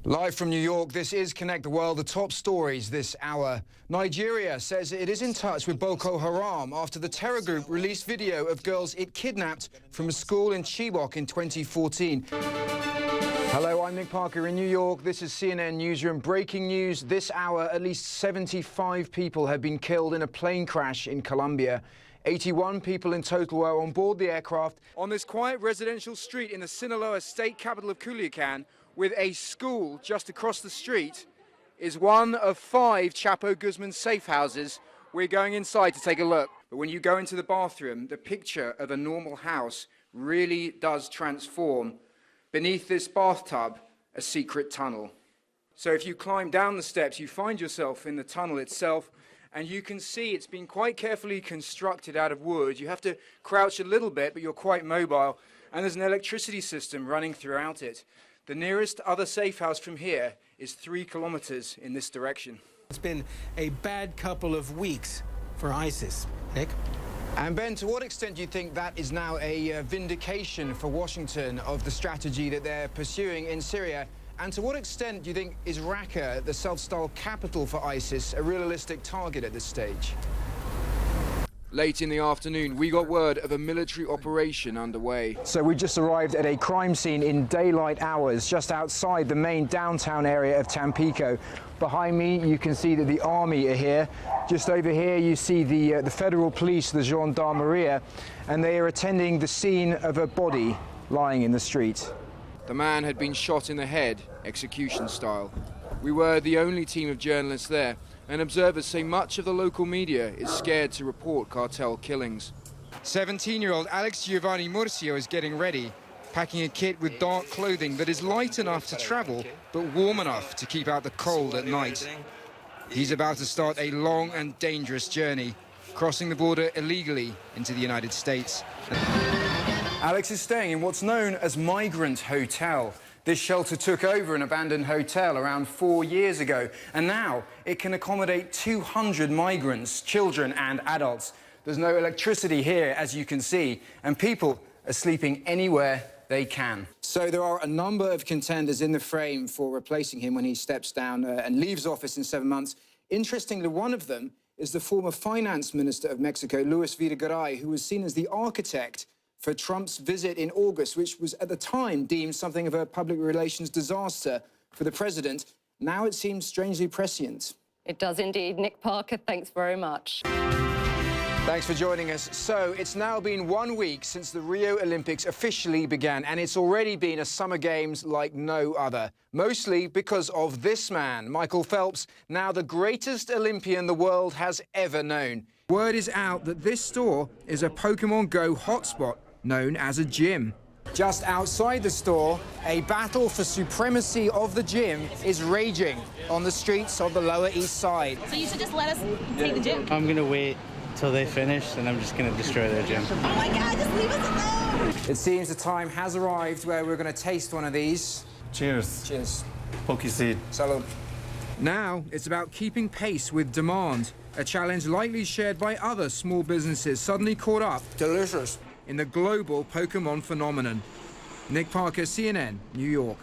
Live from New York, this is Connect the World, the top stories this hour. Nigeria says it is in touch with Boko Haram after the terror group released video of girls it kidnapped from a school in Chibok in 2014. Hello, I'm Nick Parker in New York. This is CNN Newsroom. Breaking news this hour, at least 75 people have been killed in a plane crash in Colombia. 81 people in total were on board the aircraft. On this quiet residential street in the Sinaloa state capital of Culiacan, with a school just across the street, is one of 5 Chapo Guzman safe houses. We're going inside to take a look. But when you go into the bathroom, the picture of a normal house really does transform. Beneath this bathtub, a secret tunnel. So if you climb down the steps, you find yourself in the tunnel itself, and you can see it's been quite carefully constructed out of wood. You have to crouch a little bit, but you're quite mobile, and there's an electricity system running throughout it. The nearest other safe house from here is 3 kilometers in this direction. It's been a bad couple of weeks for ISIS. Nick? And Ben, to what extent do you think that is now a vindication for Washington of the strategy that they're pursuing in Syria? And to what extent do you think is Raqqa, the self-styled capital for ISIS, a realistic target at this stage? Late in the afternoon, we got word of a military operation underway. So we just arrived at a crime scene in daylight hours, just outside the main downtown area of Tampico. Behind me, you can see that the army are here. Just over here, you see the federal police, the gendarmerie, and they are attending the scene of a body lying in the street. The man had been shot in the head, execution style. We were the only team of journalists there, and observers say much of the local media is scared to report cartel killings. 17-year-old Alex Giovanni Murcio is getting ready, packing a kit with dark clothing that is light enough to travel, but warm enough to keep out the cold at night. He's about to start a long and dangerous journey, crossing the border illegally into the United States. Alex is staying in what's known as Migrant Hotel. This shelter took over an abandoned hotel around 4 years ago, and now it can accommodate 200 migrants, children and adults. There's no electricity here, as you can see, and people are sleeping anywhere they can. So there are a number of contenders in the frame for replacing him when he steps down and leaves office in 7 months. Interestingly, one of them is the former finance minister of Mexico, Luis Videgaray, who was seen as the architect for Trump's visit in August, which was at the time deemed something of a public relations disaster for the president. Now it seems strangely prescient. It does indeed. Nick Parker, thanks very much. Thanks for joining us. So it's now been 1 week since the Rio Olympics officially began, and it's already been a Summer Games like no other. Mostly because of this man, Michael Phelps, now the greatest Olympian the world has ever known. Word is out that this store is a Pokemon Go hotspot known as a gym. Just outside the store, a battle for supremacy of the gym is raging on the streets of the Lower East Side. So you should just let us take the gym. I'm gonna wait till they finish, and I'm just gonna destroy their gym. Oh my God, just leave us alone! It seems the time has arrived where we're going to taste one of these. Cheers. Cheers. Pokey seed. Salud. Now it's about keeping pace with demand, a challenge likely shared by other small businesses suddenly caught up. Delicious. In the global Pokemon phenomenon. Nick Parker, CNN, New York.